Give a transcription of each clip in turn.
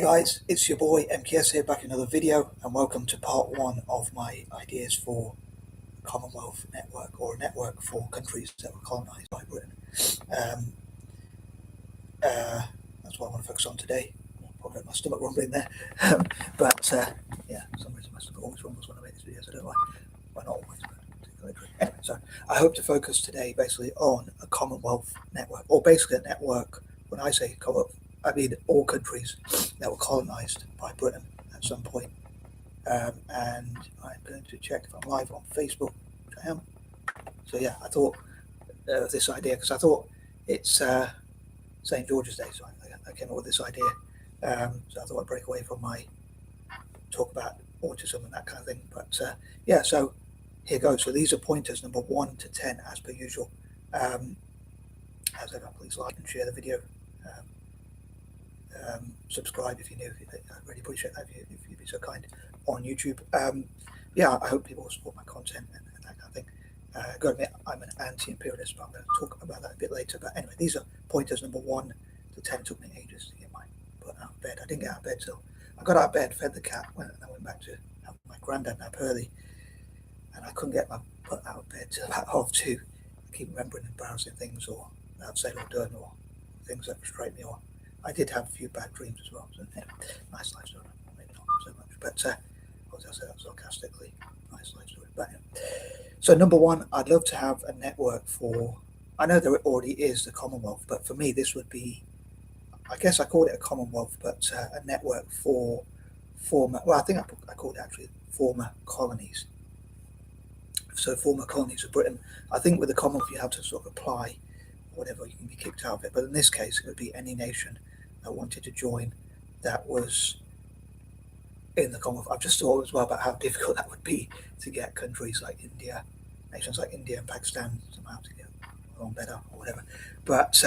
guys, it's your boy MKS here, back in another video, and welcome to part one of my ideas for a Commonwealth network, or a network for countries that were colonized by Britain. That's what I want to focus on today. Probably my stomach rumbling there, but yeah, for some reason my stomach always rumbles when I make these videos. I don't know why. Well, not always, but anyway. So I hope to focus today basically on a Commonwealth network, or basically a network. When I say Commonwealth, I mean all countries that were colonized by Britain at some point. And I'm going to check if I'm live on Facebook, which I am. So yeah, I thought of this idea because I thought it's St. George's Day, so I came up with this idea. So I thought I'd break away from my talk about autism and that kind of thing. But yeah, so here goes. So these are pointers number 1 to 10 as per usual. As ever, please like and share the video. Subscribe if you're new. I really appreciate that if you'd be so kind on YouTube. Yeah, I hope people will support my content and that kind of thing. Gotta admit, I'm an anti-imperialist, but I'm going to talk about that a bit later. But anyway, these are pointers number 1 to 10. It took me ages to get my butt out of bed. I didn't get out of bed till I got out of bed, fed the cat, and I went back to have my granddad nap early, and I couldn't get my butt out of bed till about 2:30. I keep remembering embarrassing things, or I've said or done, or things that frustrate me, or I did have a few bad dreams as well. So anyway, nice life story. Maybe not so much, but I say that sarcastically. Nice life story. But anyway. So number 1, I'd love to have a network for. I know there already is the Commonwealth, but for me this would be. I guess I called it a Commonwealth, but a network for former. Well, I think I called it actually former colonies. So former colonies of Britain. I think with the Commonwealth you have to sort of apply, whatever, you can be kicked out of it. But in this case, it would be any nation that wanted to join that was in the Commonwealth. I've just thought as well about how difficult that would be to get countries like India, nations like India and Pakistan somehow to get along better or whatever. But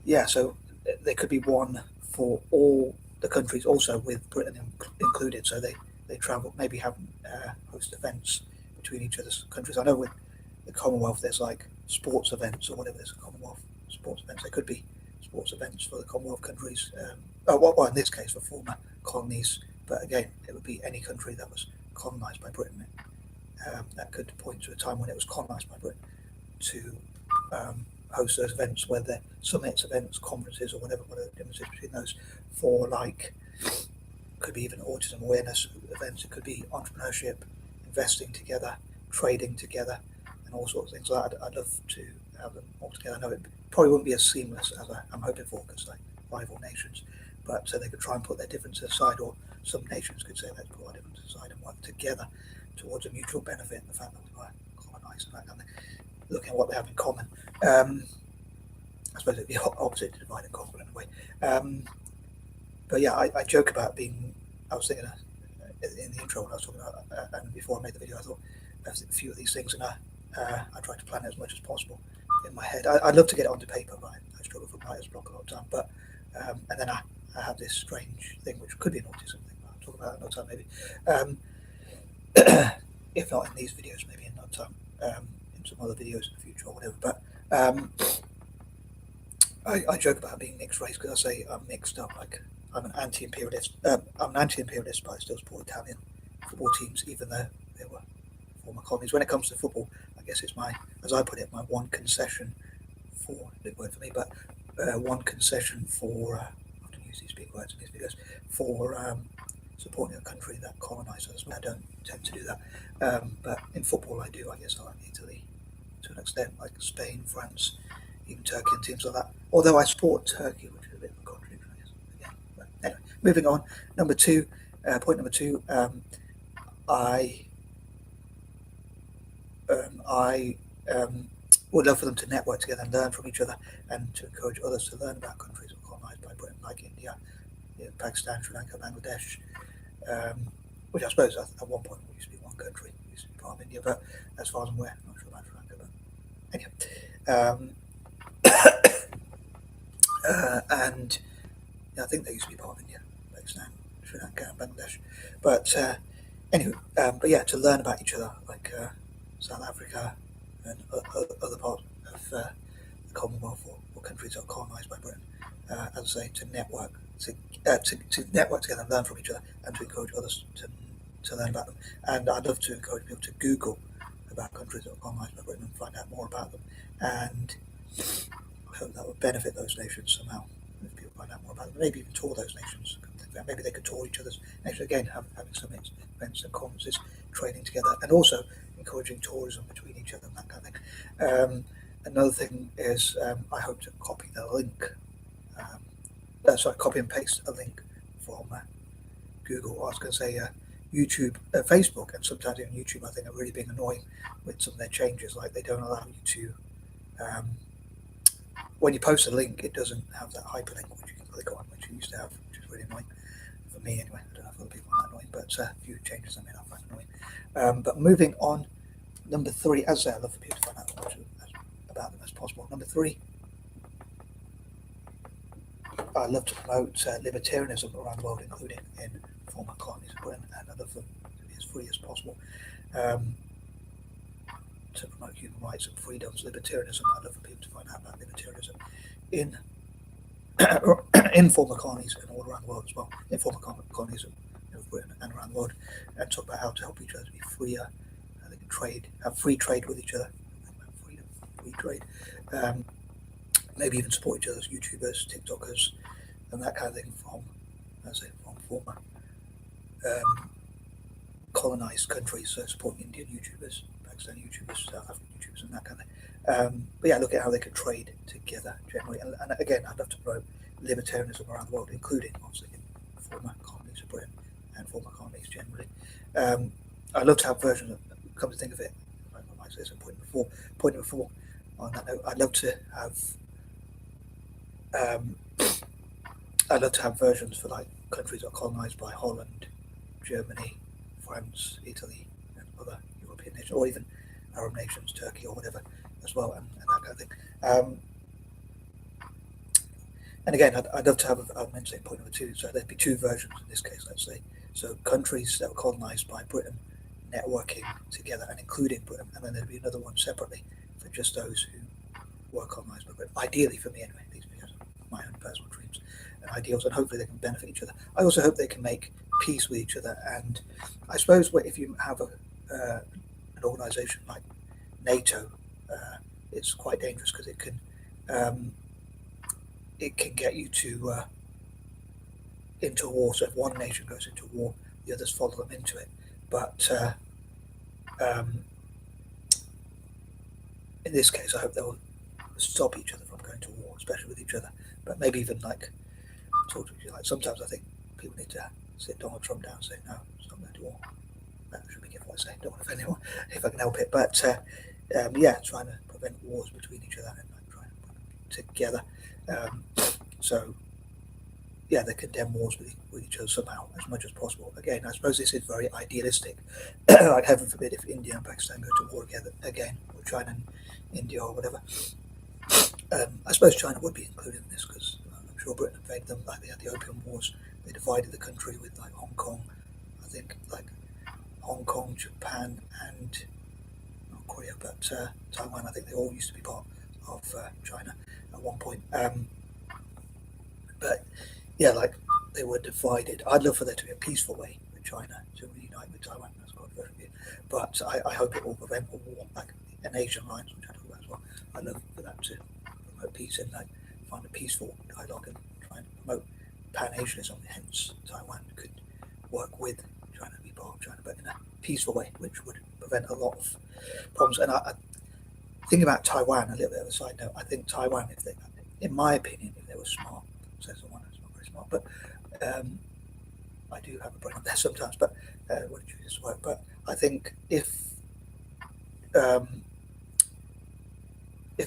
yeah, so there could be one for all the countries, also with Britain included. So they travel, maybe have host events between each other's countries. I know with the Commonwealth there's like sports events or whatever. There's a Commonwealth sports events. There could be sports events for the Commonwealth countries. Well, in this case for former colonies. But again, it would be any country that was colonised by Britain. That could point to a time when it was colonised by Britain to host those events, whether summits, events, conferences, or whatever the difference is between those. For like, could be even autism awareness events. It could be entrepreneurship, investing together, trading together, and all sorts of things. So I'd love to have them all together. I know it probably wouldn't be as seamless as I'm hoping for, because like rival nations. But so they could try and put their differences aside, or some nations could say, let's put our differences aside and work together towards a mutual benefit, and the fact that we were colonised and that kind of thing, looking at what they have in common. I suppose it'd be opposite to divide and conquer in a way. But yeah, I joke about being. I was thinking in the intro when I was talking about, and before I made the video, I thought a few of these things, and I tried to plan it as much as possible in my head. I'd love to get it onto paper, but I struggle from writer's block a lot of time. But and then I have this strange thing, which could be an autism thing, but I'll talk about it another time maybe. If not in these videos, maybe in another time, in some other videos in the future or whatever. But I joke about being mixed race because I say I'm mixed up. Like I'm an anti-imperialist. I'm an anti-imperialist, but I still support Italian football teams, even though they were former colonies. When it comes to football, I guess it's my, as I put it, my one concession for, big word for me, but one concession for, I don't use these big words in these videos, for supporting a country that colonised us. I don't tend to do that. But in football I do. I guess I like Italy to an extent, like Spain, France, even Turkey and teams like that. Although I support Turkey, which is a bit of a contradiction, I guess. Again. But anyway, moving on. Number 2, point number 2, I would love for them to network together and learn from each other, and to encourage others to learn about countries that were colonised by Britain, like India, Pakistan, Sri Lanka, Bangladesh, which I suppose at one point used to be one country, used to be part of India, but as far as I'm aware, I'm not sure about Sri Lanka, but anyway. And I think they used to be part of India, Pakistan, Sri Lanka, and Bangladesh. But anyway, but yeah, to learn about each other, like South Africa and other parts of the Commonwealth, or countries that are colonised by Britain, as I say, to network to network together and learn from each other, and to encourage others to learn about them. And I'd love to encourage people to Google about countries that are colonized by Britain and find out more about them. And I hope that would benefit those nations somehow. If people find out more about them, maybe even tour those nations. Maybe they could tour each other's nations again, having some events and conferences, training together, and also encouraging tourism between each other and that kind of thing. Another thing is I hope to copy the link. Copy and paste a link from Google. I was going to say YouTube, Facebook, and sometimes even YouTube. I think are really being annoying with some of their changes. Like they don't allow you to, when you post a link, it doesn't have that hyperlink which you can click on, which you used to have, which is really annoying for me anyway. I don't know if other people find that annoying, but a few changes I find annoying. But moving on, number 3, as I say, I love for people to find out as much about them as possible. Number 3. I love to promote libertarianism around the world, including in former colonies of Britain, and I love them to be as free as possible. To promote human rights and freedoms, libertarianism. I love for people to find out about libertarianism in in former colonies and all around the world as well. In former colonies of Britain and around the world, and talk about how to help each other to be freer. They can trade, have free trade with each other. Freedom, free trade. Maybe even support each other's YouTubers, TikTokers, and that kind of thing from former colonized countries. So supporting Indian YouTubers, Pakistani YouTubers, South African YouTubers, and that kind of thing. But yeah, look at how they could trade together generally. And again, I'd love to promote libertarianism around the world, including obviously in former colonies of Britain and former colonies generally. I'd love to have versions of, come to think of it, I might say this in point number four. On that note, I'd love to have versions for like countries that are colonized by Holland, Germany, France, Italy, and other European nations, or even Arab nations, Turkey or whatever, as well, and that kind of thing. And again, I'd love to have, I mentioned point number 2, so there'd be 2 versions in this case, let's say. So countries that were colonized by Britain networking together and including Britain, and then there'd be another one separately for just those who were colonized by Britain. Ideally for me anyway, these are my own personal dreams and ideals, and hopefully they can benefit each other. I also hope they can make peace with each other, and I suppose if you have an organization like NATO, it's quite dangerous because it can get you to into war. So if one nation goes into war, the others follow them into it. But in this case, I hope they'll stop each other from going to war, especially with each other. But maybe even like talk to each other. Like sometimes I think people need to sit Donald Trump down and say, no, stop going to war. That should be careful what I say. Don't want to offend anyone if I can help it. But yeah, trying to prevent wars between each other and like, trying to put them together. So yeah, they condemn wars with each other somehow as much as possible. Again, I suppose this is very idealistic. Like heaven forbid if India and Pakistan go to war together again, or China and India or whatever. I suppose China would be included in this because I'm sure Britain invaded them. Like they had the Opium Wars. They divided the country with like Hong Kong. I think like Hong Kong, Japan, and not Korea, but Taiwan. I think they all used to be part of China at one point. But yeah, like they were divided. I'd love for there to be a peaceful way with China to reunite with Taiwan. That's controversial, but I hope it will prevent a war, like an Asian alliance, which I talk about as well. I'd love for that to promote peace and like find a peaceful dialogue and try and promote Pan-Asianism. Hence, Taiwan could work with China, be part of China, but in a peaceful way, which would prevent a lot of problems. And I think about Taiwan, a little bit of a side note. I think Taiwan, if they, in my opinion, if they were smart, so someone who's not very smart, but I do have a brain on there sometimes, but wouldn't choose this word. But I think if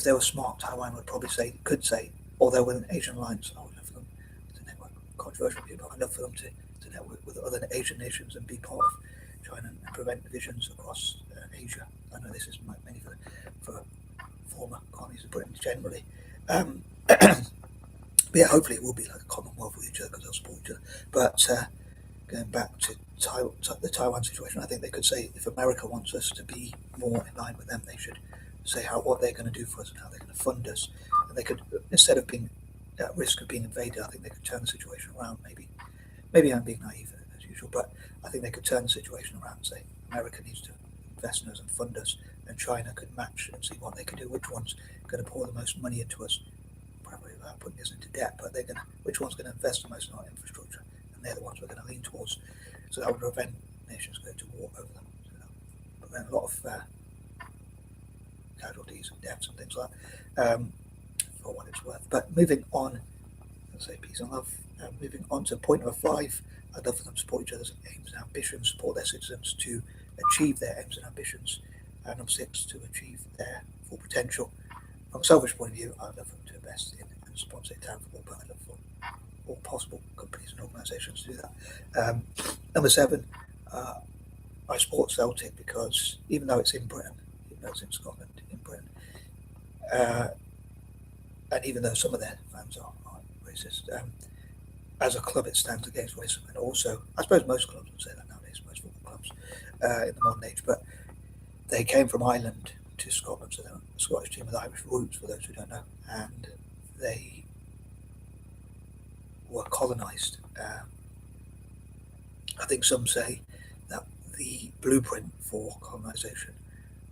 they were smart, Taiwan would probably could say, although with an Asian alliance, I would love for them to network, controversial people, I'd love for them to network with other Asian nations and be part of China and prevent divisions across Asia. I know this is mainly for former colonies of Britain generally. But yeah, hopefully it will be like a commonwealth with each other because they'll support each other. But going back to the Taiwan situation, I think they could say if America wants us to be more in line with them, they should say what they're going to do for us and how they're going to fund us. And they could, instead of being at risk of being invaded, I think they could turn the situation around. Maybe I'm being naive as usual, but I think they could turn the situation around and say America needs to invest in us and fund us, and China could match and see what they could do. Which one's going to pour the most money into us? Probably without putting us into debt, but which one's going to invest the most in our infrastructure? And they're the ones we're going to lean towards. So that would prevent nations going to war over them. So that would prevent a lot of casualties and deaths and things like that, for what it's worth. But moving on, let's say peace and love. Moving on to point number 5, I'd love for them to support each other's aims and ambitions, support their citizens to achieve their aims and ambitions. And number 6, to achieve their full potential. From a selfish point of view, I'd love them to invest in and sponsor Ciao, but I'd love for all possible companies and organisations to do that. Number 7, I support Celtic because even though it's in Britain, even though it's in Scotland, in Britain, and even though some of their fans are racist, as a club it stands against racism. And also, I suppose most clubs would say that nowadays, most football clubs in the modern age, but they came from Ireland to Scotland, so they're a Scottish team with Irish roots, for those who don't know, and they were colonised. I think some say that the blueprint for colonisation,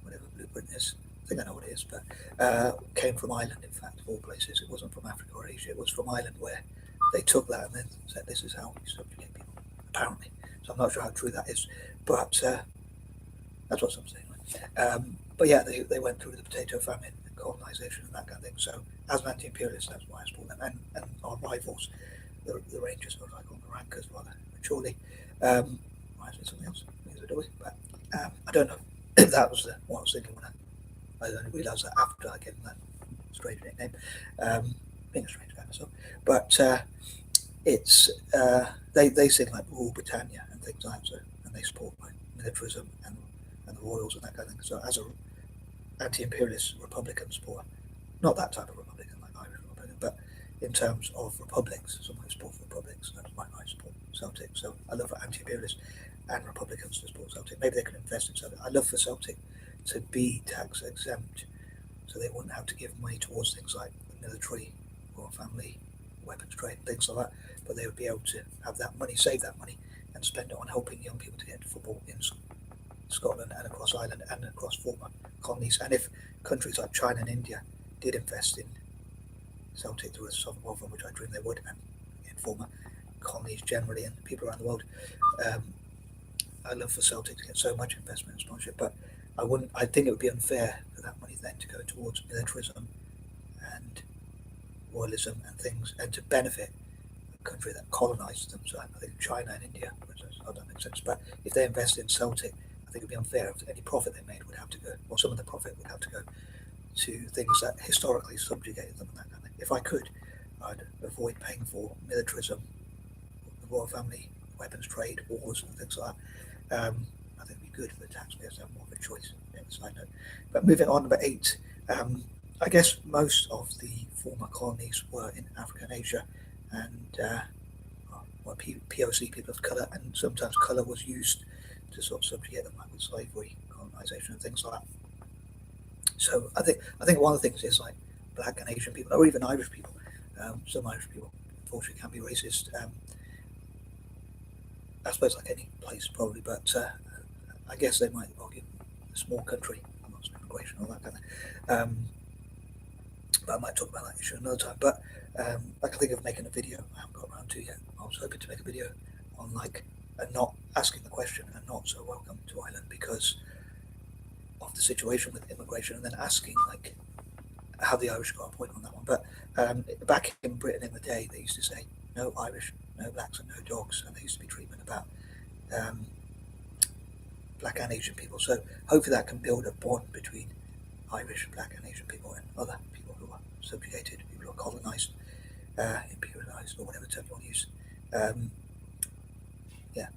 whatever blueprint is, I think I know what it is, but came from Ireland, in fact, of all places. It wasn't from Africa or Asia, it was from Ireland, where they took that and then said, this is how we subjugate people, apparently. So I'm not sure how true that is, but that's what some say. But yeah, they went through the potato famine and colonisation and that kind of thing. So as an anti-imperialist, that's why I support them. And our rivals, the Rangers, or like on the rankers rather maturely, reminds me of something else. But I don't know if that was what I was thinking when I only realised that after I gave them that strange nickname. Being a strange guy myself. But it's they sing like Rule Britannia and things like that, so, and they support like militarism and the royals and that kind of thing. So as a anti-imperialist Republican supporter, not that type of Republican like Irish Republican, but in terms of republics, someone who supports republics, that's why I support Celtic. So I love for anti-imperialists and Republicans to support Celtic. Maybe they could invest in Celtic. I love for Celtic to be tax exempt, so they wouldn't have to give money towards things like the military, royal family, weapons trade, things like that. But they would be able to have that money, save that money, and spend it on helping young people to get into football in Scotland and across Ireland and across former colonies. And if countries like China and India did invest in Celtic through a sovereign wealth fund, which I dream they would, and in former colonies generally and people around the world, I'd love for Celtic to get so much investment and sponsorship, but I think it would be unfair for that money then to go towards militarism and royalism and things, and to benefit a country that colonised them. So I think China and India, which that makes sense, but if they invest in Celtic, I think it would be unfair if any profit they made would have to go, or some of the profit would have to go to things that historically subjugated them and that kind of thing. If I could, I'd avoid paying for militarism, the royal family, weapons trade, wars and things like that. I think it'd be good for the taxpayers to have more of a choice. Side note. But moving on, number 8, I guess most of the former colonies were in Africa and Asia, and POC, people of colour, and sometimes colour was used to sort of subjugate them, like with slavery, colonisation, and things like that. So I think one of the things is like black and Asian people, or even Irish people. Some Irish people, unfortunately, can be racist. I suppose like any place probably, but I guess they might argue a small country, amongst immigration, all that kind of thing. But I might talk about that issue another time. But I can think of making a video. I haven't got around to yet. I was hoping to make a video on like not asking the question and not so welcome to Ireland because of the situation with immigration, and then asking like how the Irish got a point on that one. But back in Britain in the day, they used to say no Irish, no blacks, and no dogs, and there used to be treatment about black and Asian people. So hopefully that can build a bond between Irish, black, and Asian people and other people who are subjugated, people who are colonised, imperialised, or whatever term you want to use.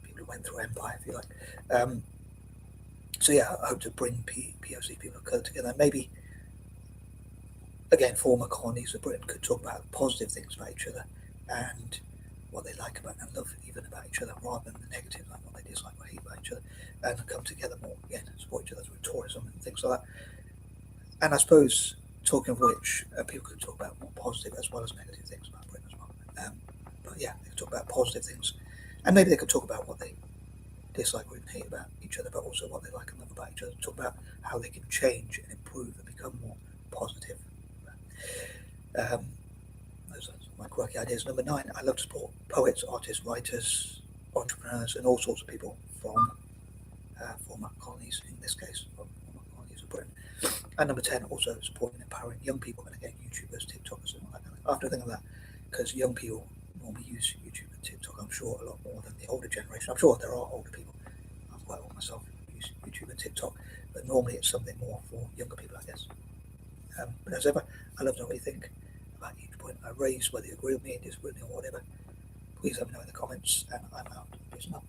People who went through empire, if you like. So yeah, I hope to bring POC people of colour together. Maybe, again, former colonies of Britain could talk about positive things about each other and what they like about and love even about each other, rather than the negative, like what they dislike or hate about each other, and come together more, again, support each other through tourism and things like that. And I suppose talking of which, people could talk about more positive as well as negative things about Britain as well. But yeah, they could talk about positive things, and maybe they could talk about what they dislike or even hate about each other, but also what they like and love about each other. Talk about how they can change and improve and become more positive. Those are my quirky ideas. Number 9, I love to support poets, artists, writers, entrepreneurs, and all sorts of people from former colonies, in this case, from former colonies of Britain. And number 10, also supporting and empowering young people, and again, YouTubers, TikTokers, and all that kind of thing. After thinking of that, because young people normally use YouTube and TikTok, I'm sure, a lot more than the older generation. I'm sure there are older people, I've quite old myself, who use YouTube and TikTok, but normally it's something more for younger people, I guess. But as ever, I love to know what you think about each point I raise, whether you agree with me, disagree with me, or whatever. Please let me know in the comments, and I'm out. Peace and love.